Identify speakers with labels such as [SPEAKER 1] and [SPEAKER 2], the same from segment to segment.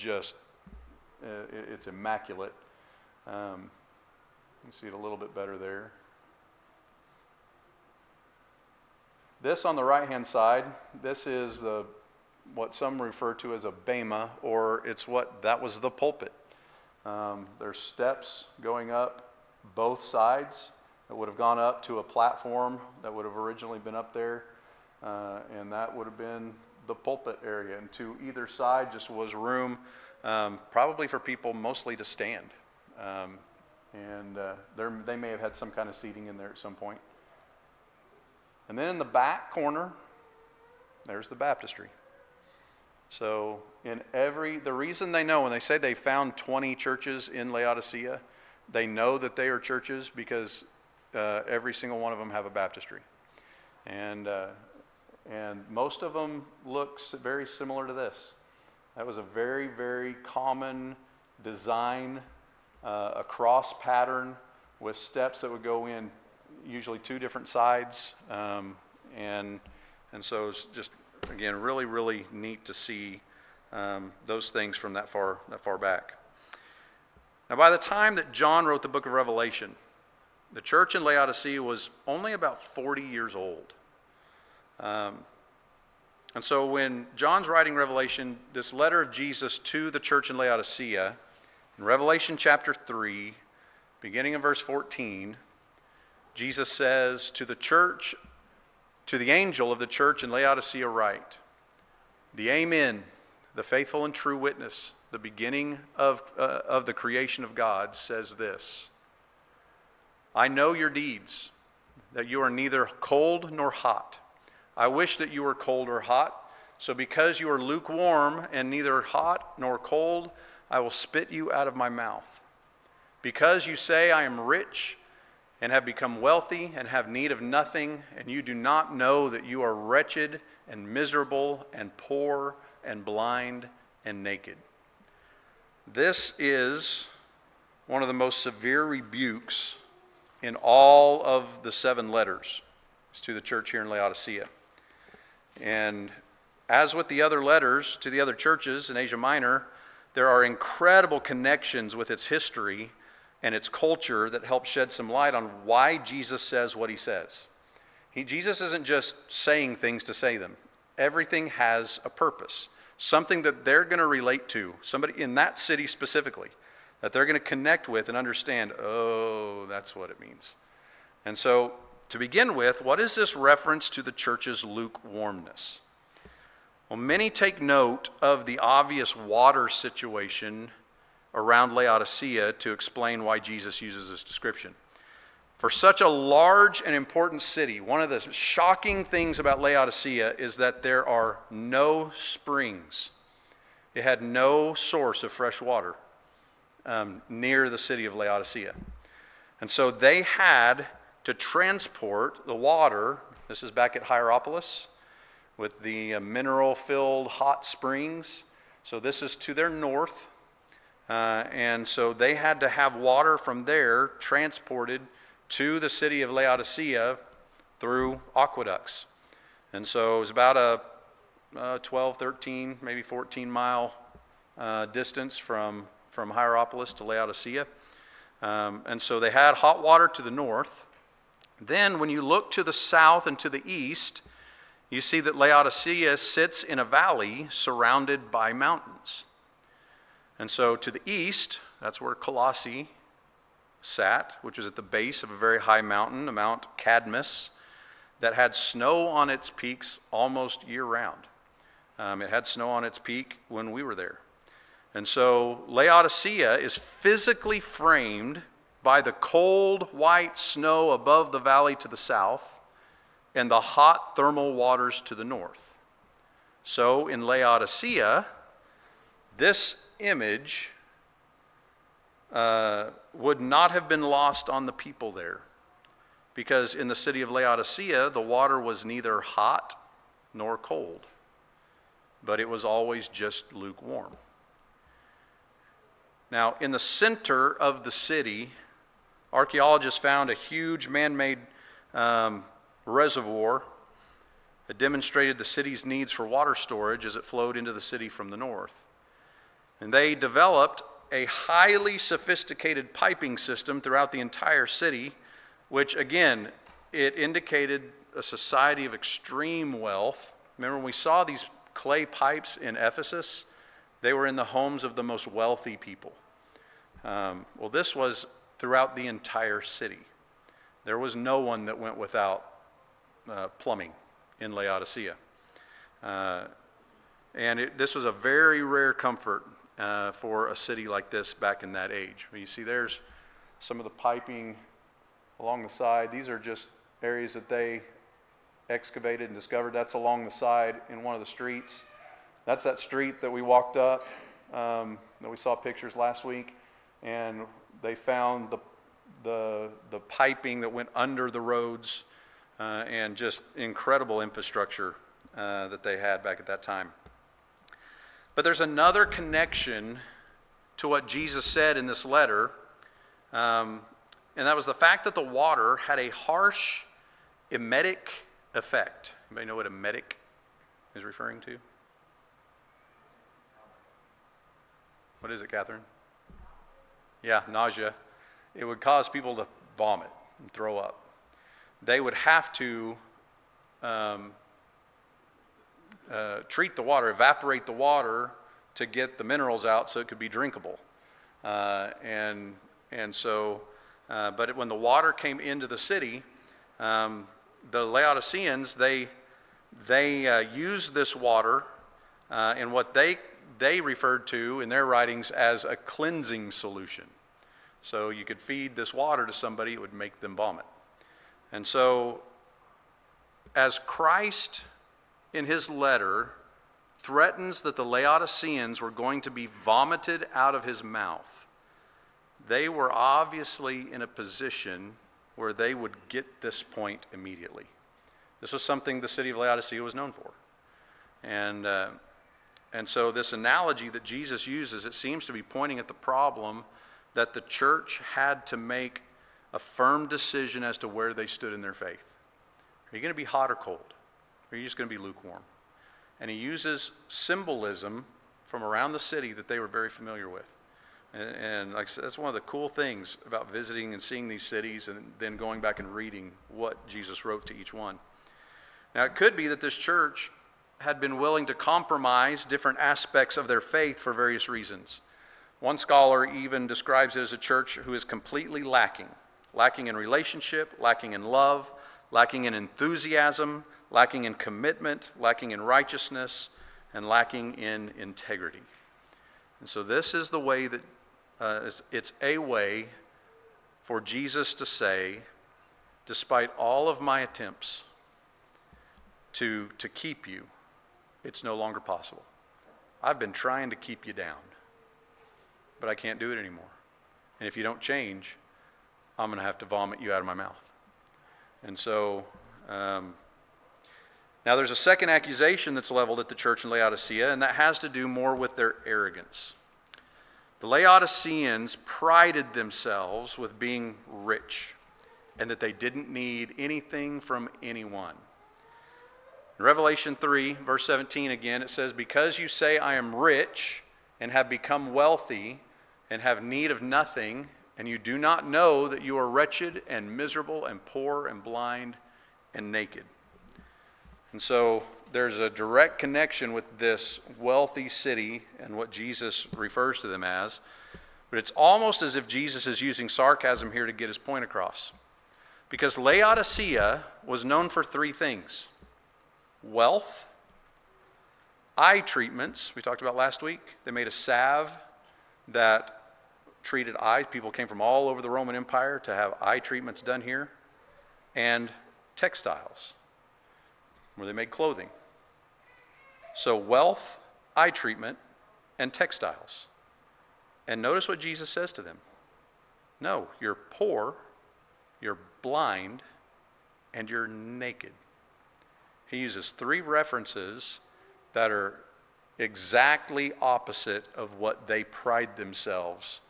[SPEAKER 1] just, it's immaculate. You see it a little bit better there. This on the right-hand side, this is what some refer to as a bema, or that was the pulpit. There's steps going up both sides that would have gone up to a platform that would have originally been up there, and that would have been the pulpit area. And to either side just was room, probably for people mostly to stand. They may have had some kind of seating in there at some point. And then in the back corner, there's the baptistry. So the reason they know when they say they found 20 churches in Laodicea, they know that they are churches because every single one of them have a baptistry. And most of them look very similar to this. That was a very, very common design, a cross pattern with steps that would go in usually two different sides. And so it's just, again, really, really neat to see those things from that far back. Now, by the time that John wrote the book of Revelation, the church in Laodicea was only about 40 years old. And so when John's writing Revelation, this letter of Jesus to the church in Laodicea, in Revelation chapter 3, beginning in verse 14, Jesus says to the church, to the angel of the church in Laodicea write, the Amen, the faithful and true witness, the beginning of the creation of God, says this: I know your deeds, that you are neither cold nor hot. I wish that you were cold or hot. So because you are lukewarm and neither hot nor cold, I will spit you out of my mouth. Because you say, I am rich and have become wealthy and have need of nothing, and you do not know that you are wretched and miserable and poor and blind and naked. This is one of the most severe rebukes in all of the 7 letters. It's to the church here in Laodicea. And as with the other letters to the other churches in Asia Minor, there are incredible connections with its history and its culture that help shed some light on why Jesus says what he says. Jesus isn't just saying things to say them. Everything has a purpose, something that they're going to relate to, somebody in that city specifically, that they're going to connect with and understand, oh, that's what it means. And so, to begin with, what is this reference to the church's lukewarmness? Well, many take note of the obvious water situation around Laodicea to explain why Jesus uses this description. For such a large and important city, one of the shocking things about Laodicea is that there are no springs. It had no source of fresh water near the city of Laodicea. And so they had to transport the water. This is back at Hierapolis with the mineral-filled hot springs. So this is to their north. And so they had to have water from there transported to the city of Laodicea through aqueducts. And so it was about a 12, 13, maybe 14-mile distance from Hierapolis to Laodicea. And so they had hot water to the north. Then when you look to the south and to the east, you see that Laodicea sits in a valley surrounded by mountains. And so to the east, that's where Colossae sat, which was at the base of a very high mountain, Mount Cadmus, that had snow on its peaks almost year-round. It had snow on its peak when we were there. And so Laodicea is physically framed by the cold white snow above the valley to the south and the hot thermal waters to the north. So in Laodicea, this image would not have been lost on the people there, because in the city of Laodicea, the water was neither hot nor cold, but it was always just lukewarm. Now, in the center of the city, archaeologists found a huge man-made reservoir that demonstrated the city's needs for water storage as it flowed into the city from the north. And they developed a highly sophisticated piping system throughout the entire city, which again, it indicated a society of extreme wealth. Remember when we saw these clay pipes in Ephesus? They were in the homes of the most wealthy people. Well, this was throughout the entire city. There was no one that went without plumbing in Laodicea. This was a very rare comfort for a city like this back in that age. You see there's some of the piping along the side. These are just areas that they excavated and discovered. That's along the side in one of the streets. That's that street that we walked up, that we saw pictures last week, and they found the piping that went under the roads, and just incredible infrastructure that they had back at that time. But there's another connection to what Jesus said in this letter, and that was the fact that the water had a harsh emetic effect. Anybody know what emetic is referring to? What is it, Catherine? Yeah, nausea. It would cause people to vomit and throw up. They would have to treat the water, evaporate the water to get the minerals out so it could be drinkable. But when the water came into the city, the Laodiceans, they used this water in what they referred to in their writings as a cleansing solution. So you could feed this water to somebody, it would make them vomit. And so as Christ in his letter threatens that the Laodiceans were going to be vomited out of his mouth, they were obviously in a position where they would get this point immediately. This was something the city of Laodicea was known for. And so this analogy that Jesus uses, it seems to be pointing at the problem that the church had to make a firm decision as to where they stood in their faith. Are you going to be hot or cold? Or are you just going to be lukewarm? And he uses symbolism from around the city that they were very familiar with. And like I said, that's one of the cool things about visiting and seeing these cities and then going back and reading what Jesus wrote to each one. Now, it could be that this church had been willing to compromise different aspects of their faith for various reasons. One scholar even describes it as a church who is completely lacking in relationship, lacking in love, lacking in enthusiasm, lacking in commitment, lacking in righteousness, and lacking in integrity. And so this is the way that it's a way for Jesus to say, despite all of my attempts to keep you, it's no longer possible. I've been trying to keep you down, but I can't do it anymore. And if you don't change, I'm going to have to vomit you out of my mouth. And so, now there's a second accusation that's leveled at the church in Laodicea, and that has to do more with their arrogance. The Laodiceans prided themselves with being rich and that they didn't need anything from anyone. In Revelation 3, verse 17 again, it says, "Because you say I am rich and have become wealthy and have need of nothing, and you do not know that you are wretched and miserable and poor and blind and naked." And so there's a direct connection with this wealthy city and what Jesus refers to them as. But it's almost as if Jesus is using sarcasm here to get his point across. Because Laodicea was known for three things: wealth, eye treatments, we talked about last week. They made a salve that treated eyes. People came from all over the Roman Empire to have eye treatments done here. And textiles, where they made clothing. So wealth, eye treatment, and textiles. And notice what Jesus says to them. No, you're poor, you're blind, and you're naked. He uses three references that are exactly opposite of what they pride themselves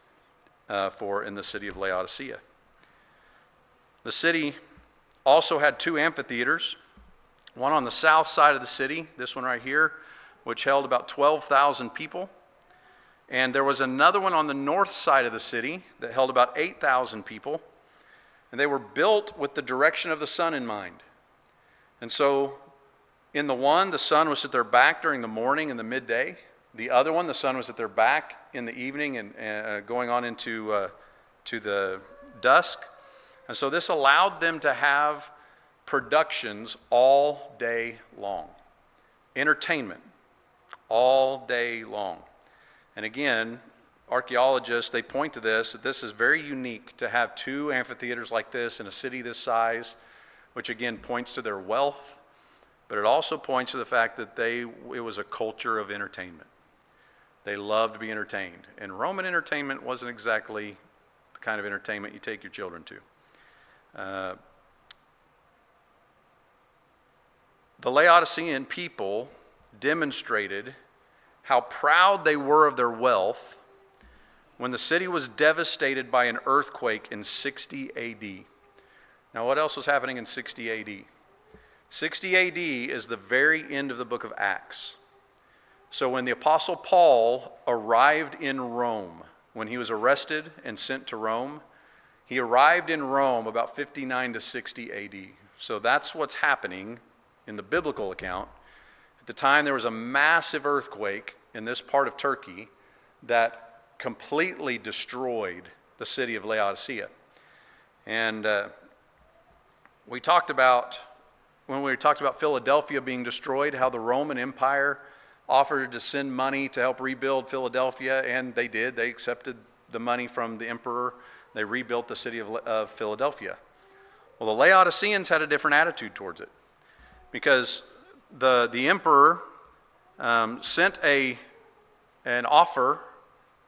[SPEAKER 1] for in the city of Laodicea. The city also had two amphitheaters, one on the south side of the city, this one right here, which held about 12,000 people. And there was another one on the north side of the city that held about 8,000 people. And they were built with the direction of the sun in mind. And so in the one, the sun was at their back during the morning and the midday. The other one, the sun was at their back in the evening and going on into to the dusk. And so this allowed them to have productions all day long. Entertainment all day long. And again, archaeologists, they point to this, that this is very unique to have two amphitheaters like this in a city this size, which again points to their wealth, but it also points to the fact that it was a culture of entertainment. They loved to be entertained. And Roman entertainment wasn't exactly the kind of entertainment you take your children to. The Laodicean people demonstrated how proud they were of their wealth when the city was devastated by an earthquake in 60 AD. Now, what else was happening in 60 AD? 60 AD is the very end of the book of Acts. So when the Apostle Paul arrived in Rome, when he was arrested and sent to Rome, he arrived in Rome about 59 to 60 AD. So that's what's happening in the biblical account. At the time, there was a massive earthquake in this part of Turkey that completely destroyed the city of Laodicea. And when we talked about Philadelphia being destroyed, how the Roman Empire offered to send money to help rebuild Philadelphia, and they did. They accepted the money from the emperor. They rebuilt the city of Philadelphia. Well, the Laodiceans had a different attitude towards it, because the emperor sent an offer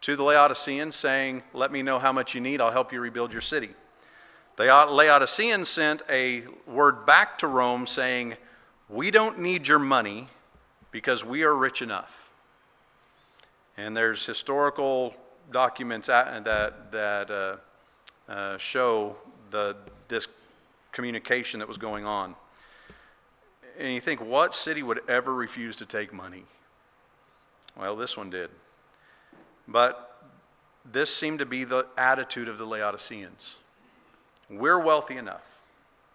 [SPEAKER 1] to the Laodiceans saying, let me know how much you need, I'll help you rebuild your city. The Laodiceans sent a word back to Rome saying, we don't need your money because we are rich enough. And there's historical documents that show this communication that was going on. And you think, what city would ever refuse to take money? Well, this one did. But this seemed to be the attitude of the Laodiceans. We're wealthy enough.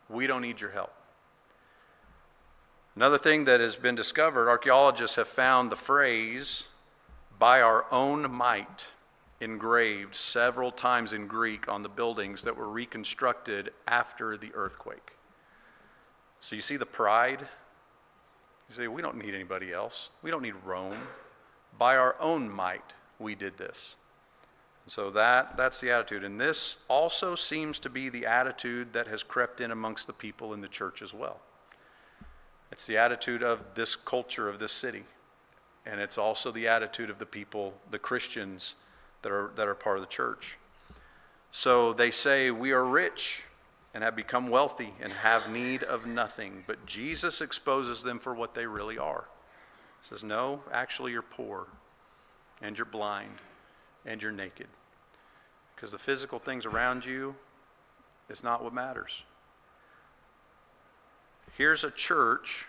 [SPEAKER 1] We don't need your help. Another thing that has been discovered, archaeologists have found the phrase, by our own might, engraved several times in Greek on the buildings that were reconstructed after the earthquake. So you see the pride? You say, we don't need anybody else. We don't need Rome. By our own might, we did this. So that's the attitude. And this also seems to be the attitude that has crept in amongst the people in the church as well. It's the attitude of this culture of this city. And it's also the attitude of the people, the Christians that are part of the church. So they say, we are rich and have become wealthy and have need of nothing. But Jesus exposes them for what they really are. He says, no, actually you're poor and you're blind and you're naked. Because the physical things around you is not what matters. Here's a church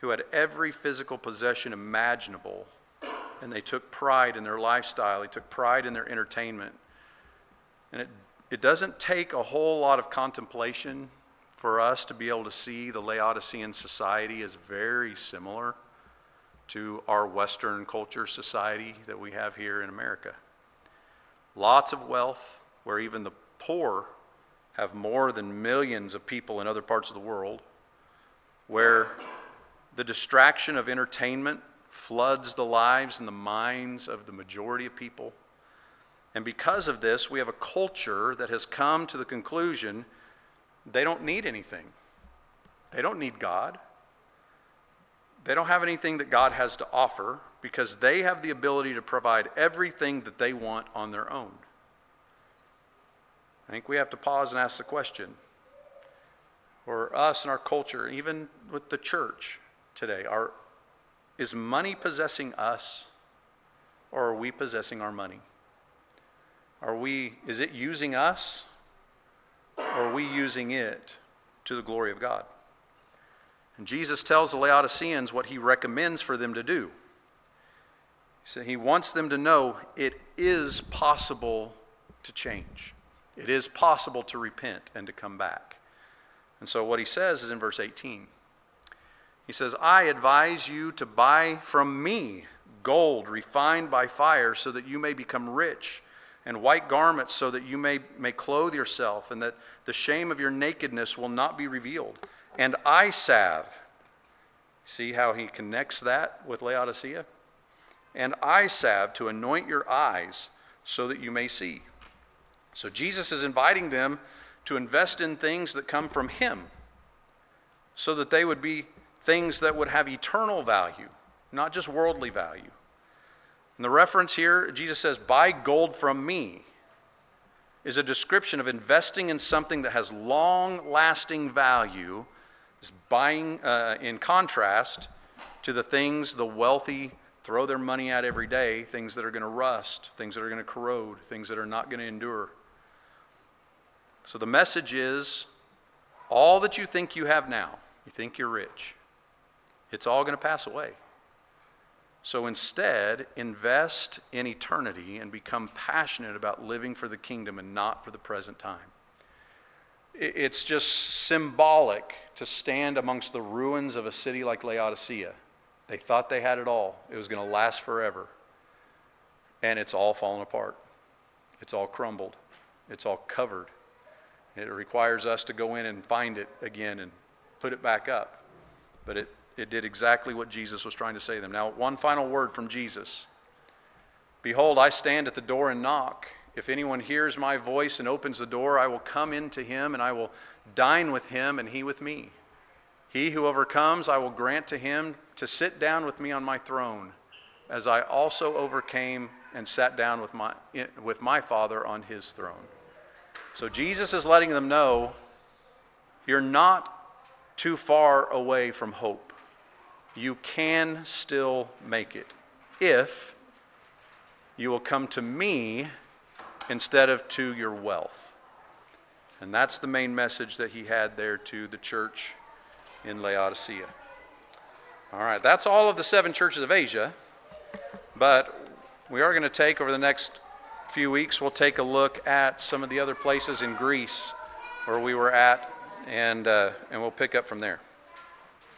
[SPEAKER 1] who had every physical possession imaginable, and they took pride in their lifestyle. They took pride in their entertainment. And it doesn't take a whole lot of contemplation for us to be able to see the Laodicean society as very similar to our Western culture society that we have here in America. Lots of wealth, where even the poor have more than millions of people in other parts of the world, where the distraction of entertainment floods the lives and the minds of the majority of people. And because of this, we have a culture that has come to the conclusion they don't need anything. They don't need God. They don't have anything that God has to offer because they have the ability to provide everything that they want on their own. I think we have to pause and ask the question, for us and our culture, even with the church today, is money possessing us, or are we possessing our money? Is it using us, or are we using it to the glory of God? And Jesus tells the Laodiceans what he recommends for them to do. He So he wants them to know it is possible to change. It is possible to repent and to come back. And so what he says is in verse 18. He says, I advise you to buy from me gold refined by fire so that you may become rich, and white garments so that you may clothe yourself, and that the shame of your nakedness will not be revealed. And eye salve. See how he connects that with Laodicea? And eye salve to anoint your eyes so that you may see. So Jesus is inviting them to invest in things that come from him so that they would be things that would have eternal value, not just worldly value. And the reference here, Jesus says, buy gold from me, is a description of investing in something that has long-lasting value, is buying in contrast to the things the wealthy throw their money at every day, things that are going to rust, things that are going to corrode, things that are not going to endure. So the message is, all that you think you have now, you think you're rich, it's all going to pass away. So instead, invest in eternity and become passionate about living for the kingdom and not for the present time. It's just symbolic to stand amongst the ruins of a city like Laodicea. They thought they had it all. It was going to last forever. And it's all fallen apart. It's all crumbled. It's all covered. It requires us to go in and find it again and put it back up. But it did exactly what Jesus was trying to say to them. Now, one final word from Jesus. Behold, I stand at the door and knock. If anyone hears my voice and opens the door, I will come into him and I will dine with him and he with me. He who overcomes, I will grant to him to sit down with me on my throne, as I also overcame and sat down with my Father on his throne. So Jesus is letting them know, you're not too far away from hope. You can still make it if you will come to me instead of to your wealth. And that's the main message that he had there to the church in Laodicea. All right, that's all of the 7 churches of Asia. But we are going to take, over the next few weeks, we'll take a look at some of the other places in Greece where we were at, and we'll pick up from there.